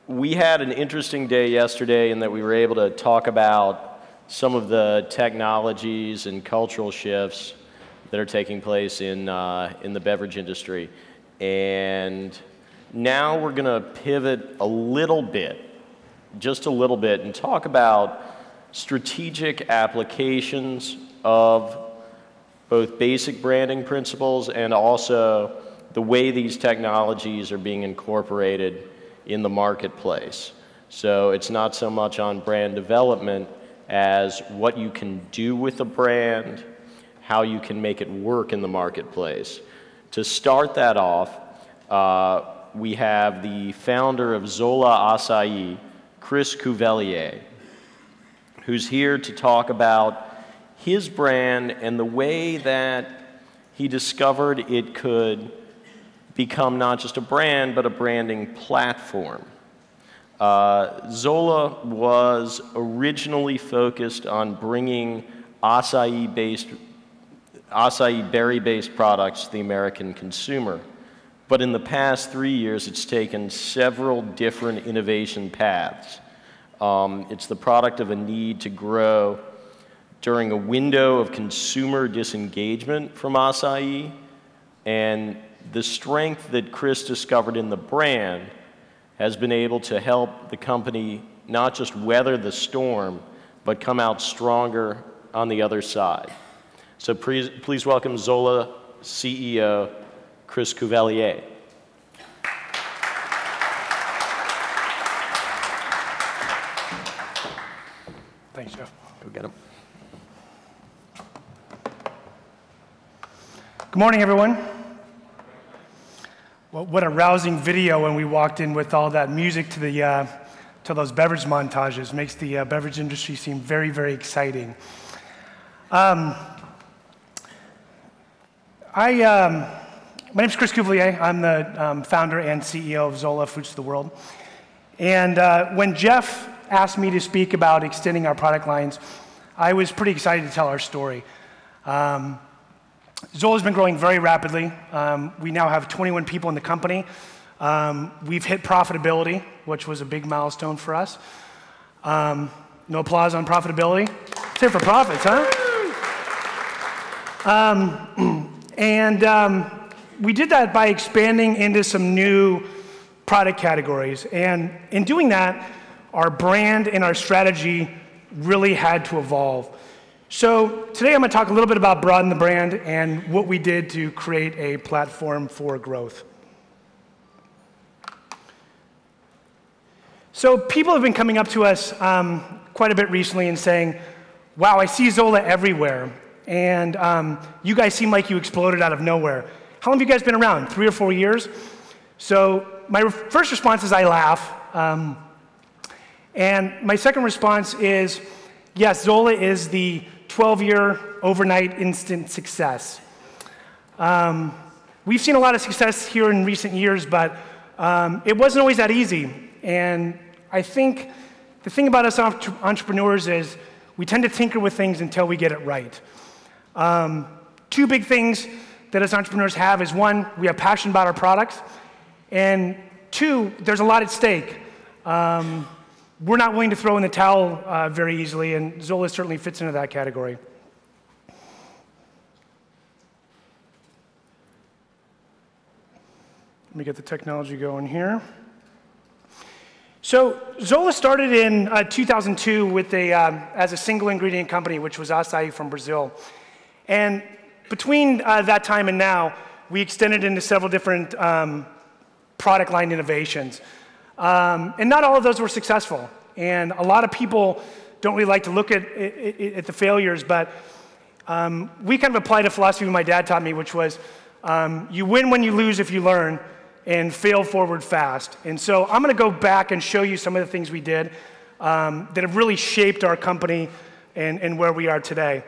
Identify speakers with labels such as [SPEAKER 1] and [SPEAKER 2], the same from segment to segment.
[SPEAKER 1] we had an interesting day yesterday in that we were able to talk about some of the technologies and cultural shifts that are taking place in the beverage industry. And now we're going to pivot a little bit, just a little bit, and talk about strategic applications of both basic branding principles and also the way these technologies are being incorporated in the marketplace. So it's not so much on brand development as what you can do with a brand, how you can make it work in the marketplace. To start that off, we have the founder of Zola Chris Cuvelier, who's here to talk about his brand and the way that he discovered it could become not just a brand, but a branding platform. Zola was originally focused on bringing acai berry-based products to the American consumer. But in the past 3 years, it's taken several different innovation paths. It's the product of a need to grow during a window of consumer disengagement from acai, and the strength that Chris discovered in the brand has been able to help the company not just weather the storm, but come out stronger on the other side. So please welcome Zola CEO Chris Cuvelier.
[SPEAKER 2] Thanks, Jeff.
[SPEAKER 1] Go get him.
[SPEAKER 2] Good morning, everyone. Well, what a rousing video when we walked in with all that music to those beverage montages. Makes the beverage industry seem very, very exciting. My name's Chris Cuvelier. I'm the founder and CEO of Zola Fruits of the World. And when Jeff asked me to speak about extending our product lines, I was pretty excited to tell our story. Zola's been growing very rapidly. We now have 21 people in the company. We've hit profitability, which was a big milestone for us. No applause on profitability? It's here for profits, huh? We did that by expanding into some new product categories. And in doing that, our brand and our strategy really had to evolve. So today I'm going to talk a little bit about Broaden the Brand and what we did to create a platform for growth. So people have been coming up to us quite a bit recently and saying, wow, I see Zola everywhere. And you guys seem like you exploded out of nowhere. How long have you guys been around? 3 or 4 years? So my first response is I laugh. And my second response is, yes, Zola is the 12-year overnight instant success. We've seen a lot of success here in recent years, but it wasn't always that easy. And I think the thing about us entrepreneurs is we tend to tinker with things until we get it right. 2 big things that us entrepreneurs have is 1, we have passion about our products, and 2, there's a lot at stake. We're not willing to throw in the towel very easily, and Zola certainly fits into that category. Let me get the technology going here. So Zola started in 2002 with as a single ingredient company, which was acai from Brazil. And between that time and now, we extended into several different product line innovations. And not all of those were successful. And a lot of people don't really like to look at the failures, but we kind of applied a philosophy my dad taught me, which was you win when you lose if you learn, and fail forward fast. And so I'm going to go back and show you some of the things we did that have really shaped our company and where we are today.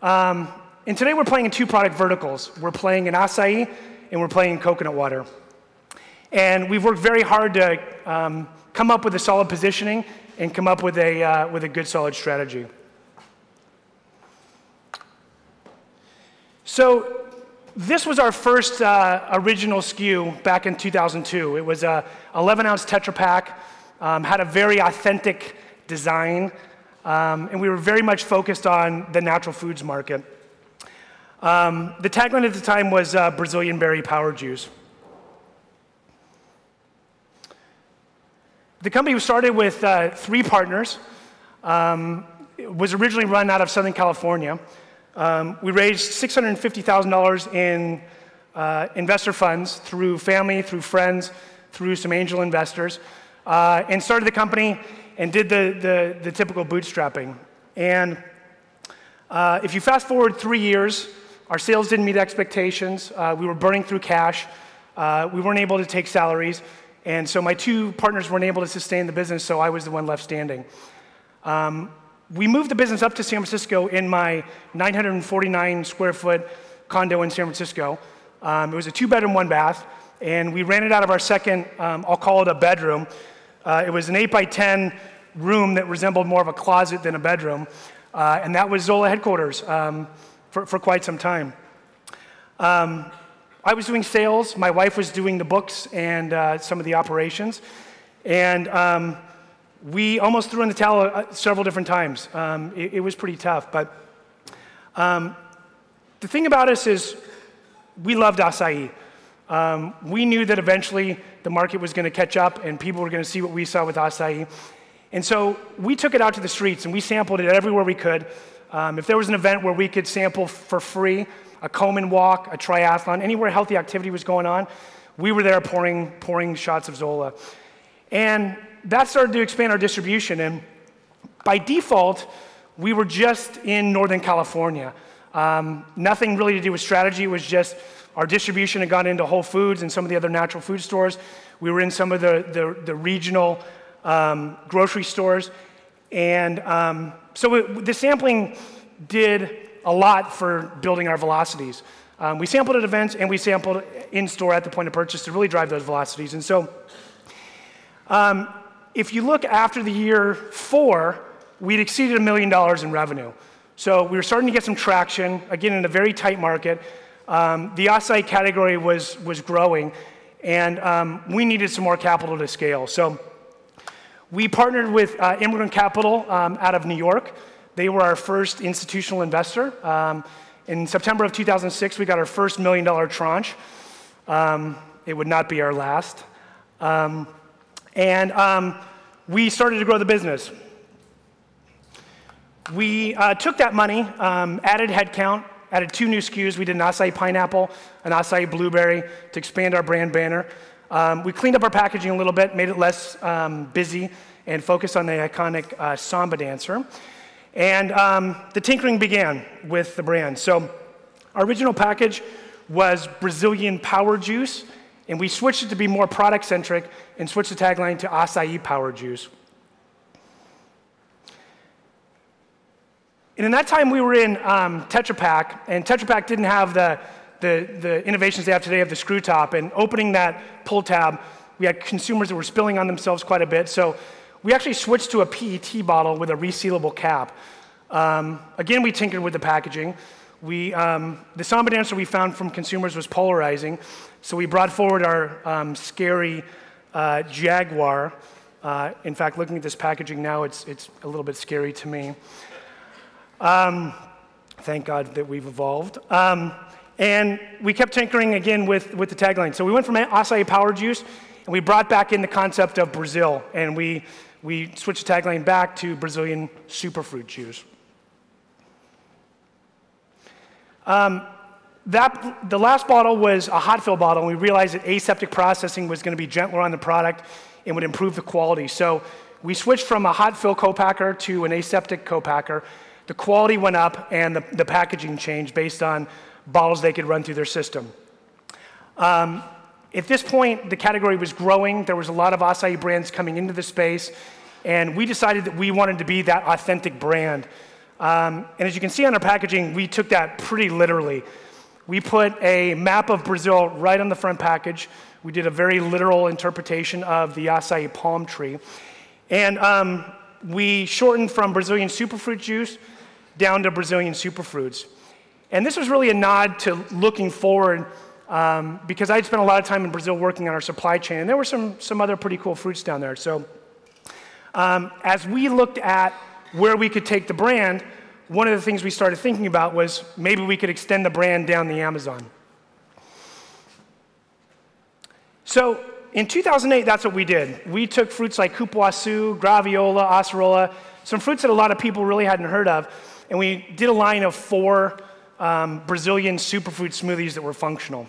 [SPEAKER 2] And today we're playing in 2 product verticals. We're playing in acai, and we're playing in coconut water. And we've worked very hard to come up with a solid positioning and come up with a good, solid strategy. So this was our first original SKU back in 2002. It was a 11-ounce Tetra Pak. had a very authentic design, and we were very much focused on the natural foods market. The tagline at the time was Brazilian berry power juice. The company was started with 3 partners. It was originally run out of Southern California. We raised $650,000 in investor funds through family, through friends, through some angel investors, and started the company and did the typical bootstrapping. And if you fast forward 3 years, our sales didn't meet expectations. We were burning through cash. We weren't able to take salaries. And so my 2 partners weren't able to sustain the business, so I was the one left standing. We moved the business up to San Francisco in my 949 square foot condo in San Francisco. It was a 2-bedroom, 1-bath, and we ran it out of our second, I'll call it a bedroom. It was an 8x10 room that resembled more of a closet than a bedroom, and that was Zola headquarters for quite some time. I was doing sales, my wife was doing the books and some of the operations, and we almost threw in the towel several different times. It was pretty tough, but the thing about us is we loved acai. We knew that eventually the market was going to catch up and people were going to see what we saw with acai. And so we took it out to the streets and we sampled it everywhere we could. If there was an event where we could sample for free, a Komen walk, a triathlon, anywhere healthy activity was going on, we were there pouring shots of Zola. And that started to expand our distribution. And by default, we were just in Northern California. Nothing really to do with strategy. It was just our distribution had gone into Whole Foods and some of the other natural food stores. We were in some of the regional grocery stores. And so the sampling did a lot for building our velocities. We sampled at events and we sampled in-store at the point of purchase to really drive those velocities. And so if you look after the year 4, we'd exceeded $1 million in revenue. So we were starting to get some traction, again, in a very tight market. The acai category was growing, and we needed some more capital to scale. So we partnered with Immigrant Capital out of New York. They were our first institutional investor. In September of 2006, we got our first $1 million tranche. It would not be our last. And we started to grow the business. We took that money, added headcount, added 2 new SKUs. We did an acai pineapple, an acai blueberry to expand our brand banner. We cleaned up our packaging a little bit, made it less busy, and focused on the iconic samba dancer. And the tinkering began with the brand. So our original package was Brazilian power juice, and we switched it to be more product-centric and switched the tagline to acai power juice. And in that time, we were in Tetra Pak, and Tetra Pak didn't have the innovations they have today of the screw top. And opening that pull tab, we had consumers that were spilling on themselves quite a bit. So we actually switched to a PET bottle with a resealable cap. Again, we tinkered with the packaging. The samba dancer we found from consumers was polarizing, so we brought forward our scary Jaguar. In fact, looking at this packaging now, it's a little bit scary to me. Thank God that we've evolved. And we kept tinkering again with the tagline. So we went from acai power juice, and we brought back in the concept of Brazil, and we switched the tagline back to Brazilian superfruit juice. The last bottle was a hot fill bottle, and we realized that aseptic processing was going to be gentler on the product and would improve the quality. So we switched from a hot fill co-packer to an aseptic co-packer. The quality went up, and the packaging changed based on bottles they could run through their system. At this point, the category was growing. There was a lot of acai brands coming into the space, and we decided that we wanted to be that authentic brand. And as you can see on our packaging, we took that pretty literally. We put a map of Brazil right on the front package. We did a very literal interpretation of the acai palm tree. And we shortened from Brazilian superfruit juice down to Brazilian superfruits. And this was really a nod to looking forward because I'd spent a lot of time in Brazil working on our supply chain, and there were some other pretty cool fruits down there. So As we looked at where we could take the brand, one of the things we started thinking about was maybe we could extend the brand down the Amazon. So in 2008, that's what we did. We took fruits like cupuaçu, graviola, acerola, some fruits that a lot of people really hadn't heard of, and we did a line of 4 Brazilian superfood smoothies that were functional.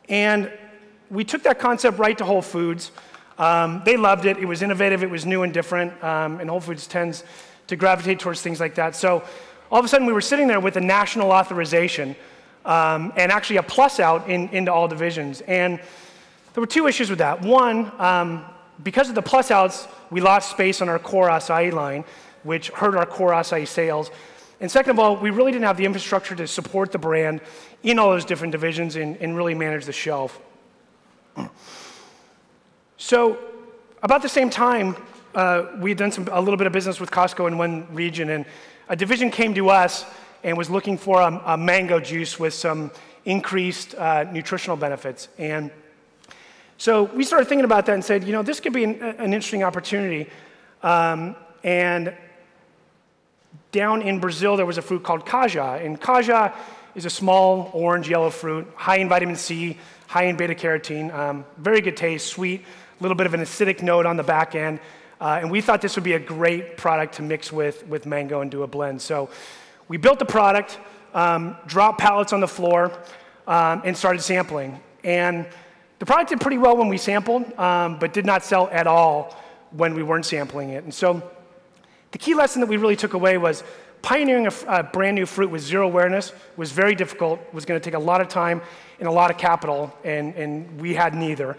[SPEAKER 2] And we took that concept right to Whole Foods. They loved it. It was innovative. It was new and different. And Whole Foods tends to gravitate towards things like that. So all of a sudden, we were sitting there with a national authorization and actually a plus out into all divisions. And there were 2 issues with that. One, because of the plus outs, we lost space on our core acai line, which hurt our core acai sales. And second of all, we really didn't have the infrastructure to support the brand in all those different divisions and really manage the shelf. So about the same time, we had done a little bit of business with Costco in one region, and a division came to us and was looking for a mango juice with some increased nutritional benefits. And so we started thinking about that and said, you know, this could be an interesting opportunity. And down in Brazil, there was a fruit called caja. And caja is a small orange-yellow fruit, high in vitamin C, high in beta-carotene, very good taste, sweet, a little bit of an acidic note on the back end. And we thought this would be a great product to mix with mango and do a blend. So we built the product, dropped pallets on the floor, and started sampling. And the product did pretty well when we sampled, but did not sell at all when we weren't sampling it. And so the key lesson that we really took away was pioneering a brand new fruit with zero awareness was very difficult, was going to take a lot of time and a lot of capital, and we had neither.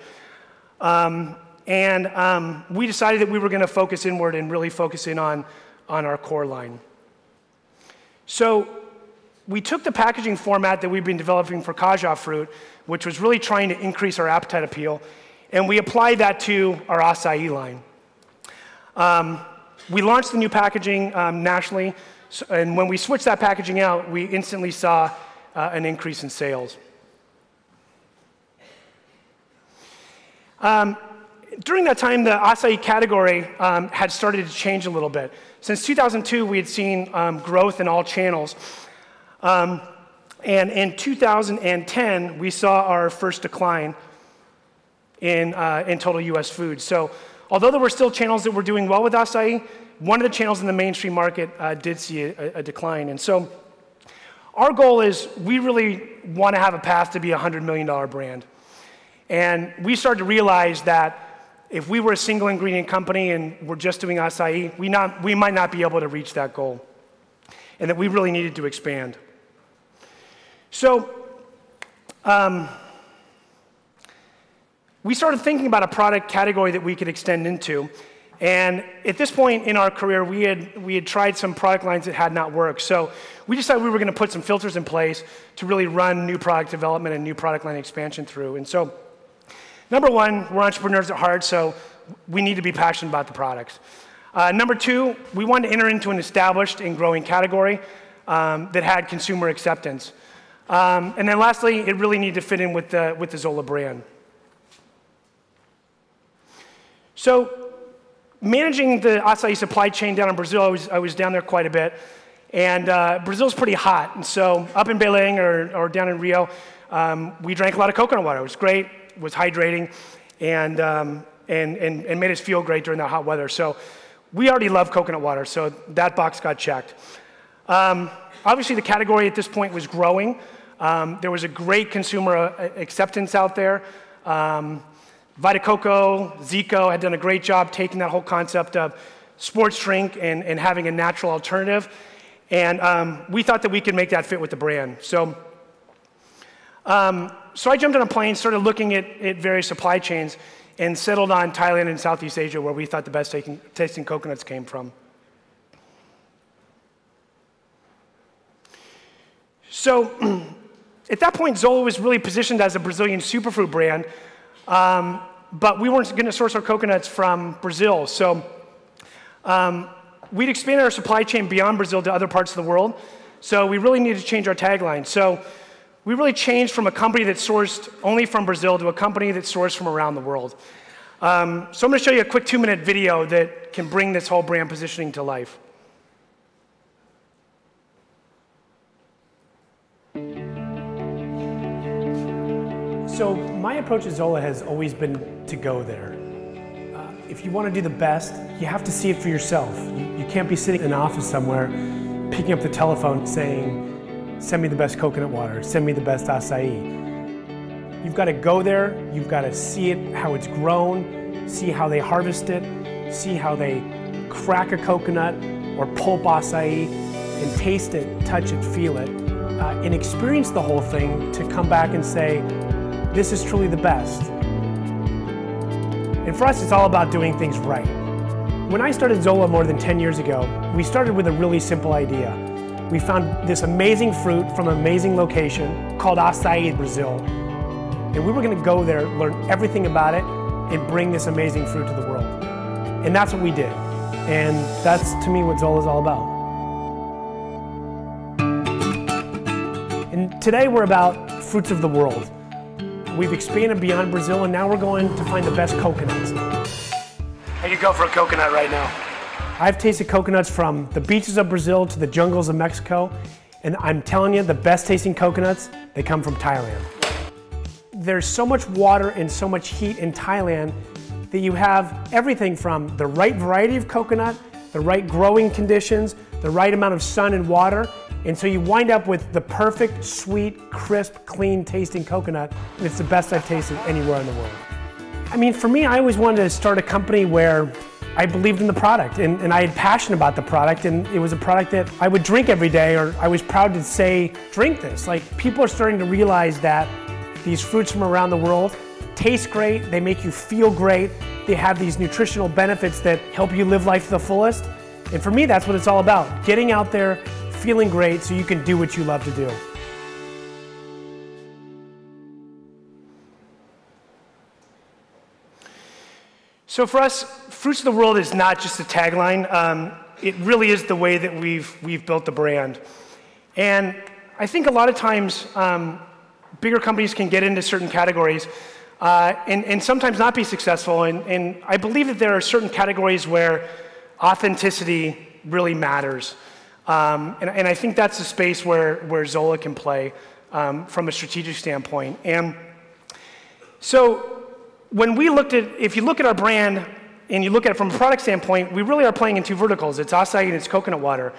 [SPEAKER 2] We decided that we were going to focus inward and really focus in on our core line. So we took the packaging format that we've been developing for caja fruit, which was really trying to increase our appetite appeal, and we applied that to our acai line. We launched the new packaging nationally, and when we switched that packaging out, we instantly saw an increase in sales. During that time, the acai category had started to change a little bit. Since 2002, we had seen growth in all channels. And in 2010, we saw our first decline in total US food. So although there were still channels that were doing well with acai, one of the channels in the mainstream market did see a decline. And so our goal is we really want to have a path to be a $100 million brand. And we started to realize that if we were a single ingredient company and we're just doing acai, we might not be able to reach that goal, and that we really needed to expand. So we started thinking about a product category that we could extend into. And at this point in our career, we had tried some product lines that had not worked. So we decided we were going to put some filters in place to really run new product development and new product line expansion through. And so number one, we're entrepreneurs at heart, so we need to be passionate about the products. Number two, we wanted to enter into an established and growing category that had consumer acceptance. And then lastly, it really needed to fit in with the Zola brand. So managing the acai supply chain down in Brazil, I was down there quite a bit. And Brazil's pretty hot. And so up in Belém or down in Rio, we drank a lot of coconut water. It was great. It was hydrating and made us feel great during that hot weather. So we already love coconut water, so that box got checked. Obviously, the category at this point was growing. There was a great consumer acceptance out there. Vita Coco, Zico had done a great job taking that whole concept of sports drink and having a natural alternative. And we thought that we could make that fit with the brand. So I jumped on a plane, started looking at various supply chains, and settled on Thailand and Southeast Asia, where we thought the best tasting coconuts came from. So at that point, Zola was really positioned as a Brazilian superfood brand, but we weren't going to source our coconuts from Brazil. So we'd expanded our supply chain beyond Brazil to other parts of the world, so we really needed to change our tagline. So we really changed from a company that sourced only from Brazil to a company that sourced from around the world. So I'm going to show you a quick 2-minute video that can bring this whole brand positioning to life. So my approach at Zola has always been to go there. If you want to do the best, you have to see it for yourself. You can't be sitting in an office somewhere, picking up the telephone saying, send me the best coconut water, send me the best acai. You've got to go there, you've got to see it, how it's grown, see how they harvest it, see how they crack a coconut or pulp acai, and taste it, touch it, feel it, and experience the whole thing to come back and say, this is truly the best. And for us, it's all about doing things right. When I started Zola more than 10 years ago, we started with a really simple idea. We found this amazing fruit from an amazing location called acai in Brazil. And we were going to go there, learn everything about it, and bring this amazing fruit to the world. And that's what we did. And that's, to me, what Zola is all about. And today we're about fruits of the world. We've expanded beyond Brazil, and now we're going to find the best coconuts. How do you go for a coconut right now? I've tasted coconuts from the beaches of Brazil to the jungles of Mexico, and I'm telling you, the best tasting coconuts, they come from Thailand. There's so much water and so much heat in Thailand that you have everything from the right variety of coconut, the right growing conditions, the right amount of sun and water, and so you wind up with the perfect, sweet, crisp, clean tasting coconut, and it's the best I've tasted anywhere in the world. I mean, for me, I always wanted to start a company where I believed in the product, and I had passion about the product, and it was a product that I would drink every day, or I was proud to say, drink this. Like, people are starting to realize that these fruits from around the world taste great, they make you feel great, they have these nutritional benefits that help you live life to the fullest. And for me, that's what it's all about, getting out there, feeling great so you can do what you love to do. So for us, Fruits of the World is not just a tagline. It really is the way that we've built the brand. And I think a lot of times, bigger companies can get into certain categories and sometimes not be successful. And I believe that there are certain categories where authenticity really matters. And I think that's the space where Zola can play from a strategic standpoint. And so when we looked at, if you look at our brand and you look at it from a product standpoint, we really are playing in two verticals. It's acai and it's coconut water.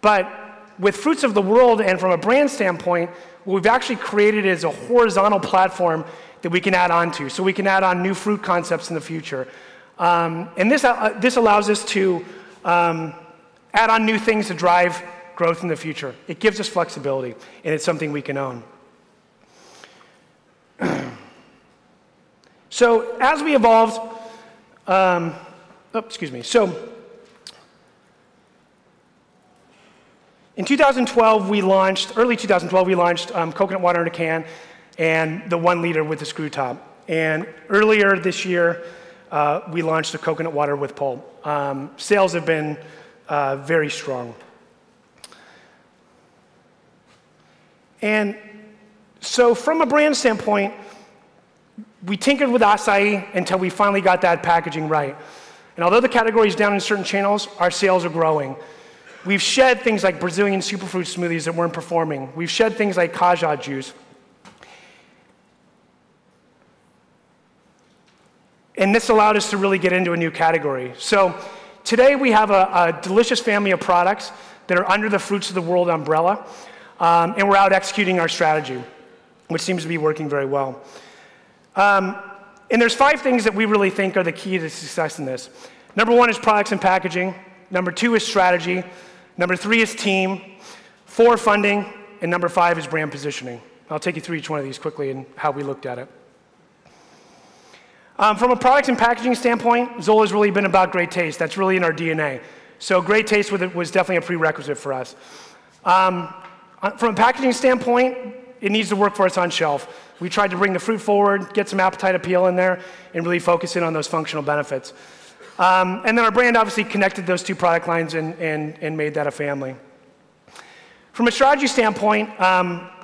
[SPEAKER 2] But with Fruits of the World and from a brand standpoint, what we've actually created is a horizontal platform that we can add on to. So we can add on new fruit concepts in the future. And this allows us to add on new things to drive growth in the future. It gives us flexibility, and it's something we can own. So as we evolved, So in 2012, early 2012, we launched coconut water in a can and the 1 liter with the screw top. And earlier this year, we launched the coconut water with pulp. Sales have been very strong. And so from a brand standpoint, we tinkered with acai until we finally got that packaging right. And although the category is down in certain channels, our sales are growing. We've shed things like Brazilian superfruit smoothies that weren't performing. We've shed things like Kaja juice. And this allowed us to really get into a new category. So today we have a delicious family of products that are under the Fruits of the World umbrella, and we're out executing our strategy, which seems to be working very well. And there's 5 things that we really think are the key to success in this. Number 1 is products and packaging. Number 2 is strategy. Number 3 is team. 4, funding. And number 5 is brand positioning. I'll take you through each one of these quickly and how we looked at it. From a products and packaging standpoint, Zola's really been about great taste. That's really in our DNA. So great taste with it was definitely a prerequisite for us. From a packaging standpoint, it needs to work for us on shelf. We tried to bring the fruit forward, get some appetite appeal in there, and really focus in on those functional benefits. And then our brand obviously connected those 2 product lines and made that a family. From a strategy standpoint,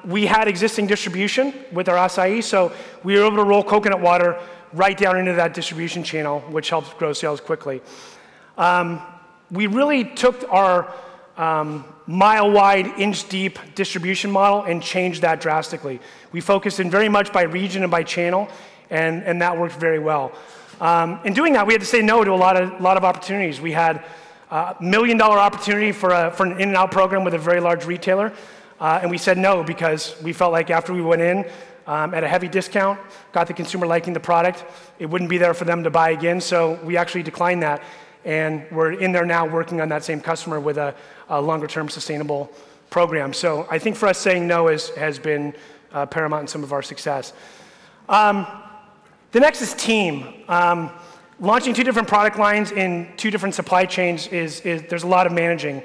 [SPEAKER 2] we had existing distribution with our acai, so we were able to roll coconut water right down into that distribution channel, which helps grow sales quickly. We really took our mile-wide, inch-deep distribution model and changed that drastically. We focused in very much by region and by channel, and that worked very well. In doing that, we had to say no to a lot of opportunities. We had a $1 million opportunity for an in-and-out program with a very large retailer, and we said no because we felt like after we went in at a heavy discount, got the consumer liking the product, it wouldn't be there for them to buy again, so we actually declined that. And we're in there now working on that same customer with a longer-term sustainable program. So I think for us, saying no has been paramount in some of our success. The next is team. Launching 2 different product lines in 2 different supply chains there's a lot of managing.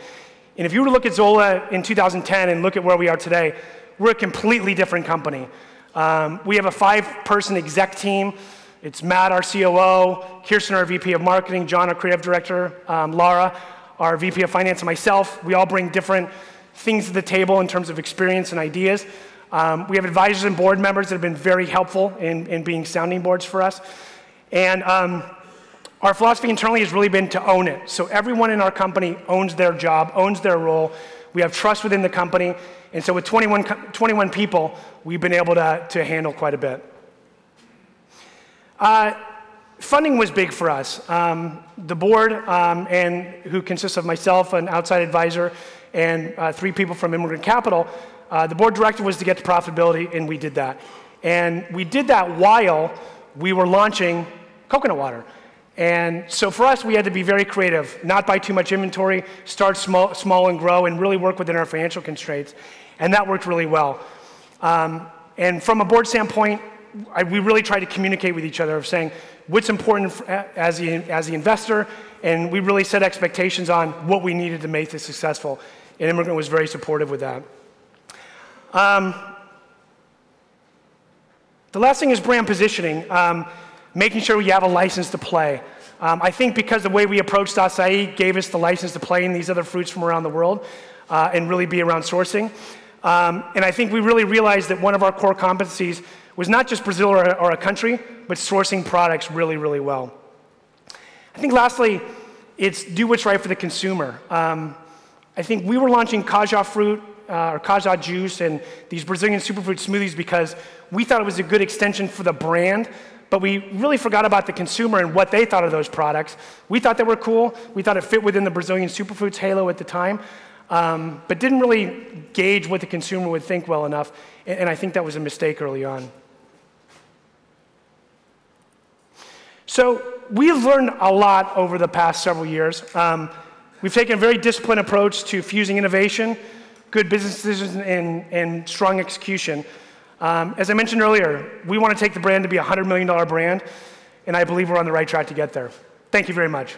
[SPEAKER 2] And if you were to look at Zola in 2010 and look at where we are today, we're a completely different company. We have a 5-person exec team. It's Matt, our COO, Kirsten, our VP of Marketing, John, our Creative Director, Laura, our VP of Finance, and myself. We all bring different things to the table in terms of experience and ideas. We have advisors and board members that have been very helpful in being sounding boards for us. And our philosophy internally has really been to own it. So everyone in our company owns their job, owns their role. We have trust within the company. And so with 21 people, we've been able to handle quite a bit. Funding was big for us. The board, who consists of myself, an outside advisor, and 3 people from Immigrant Capital, the board directive was to get to profitability, and we did that. And we did that while we were launching coconut water. And so for us, we had to be very creative, not buy too much inventory, start small and grow, and really work within our financial constraints. And that worked really well. And from a board standpoint, we really tried to communicate with each other of saying what's important as the investor, and we really set expectations on what we needed to make this successful. And Immigrant was very supportive with that. The last thing is brand positioning, making sure you have a license to play. I think because the way we approached acai gave us the license to play in these other fruits from around the world and really be around sourcing. And I think we really realized that one of our core competencies was not just Brazil or a country, but sourcing products really, really well. I think lastly, it's do what's right for the consumer. I think we were launching Cajá fruit, or Cajá juice, and these Brazilian superfruit smoothies because we thought it was a good extension for the brand, but we really forgot about the consumer and what they thought of those products. We thought they were cool. We thought it fit within the Brazilian superfruits halo at the time, but didn't really gauge what the consumer would think well enough, and I think that was a mistake early on. So we've learned a lot over the past several years. We've taken a very disciplined approach to fusing innovation, good business decisions, and strong execution. As I mentioned earlier, we want to take the brand to be a $100 million brand, and I believe we're on the right track to get there. Thank you very much.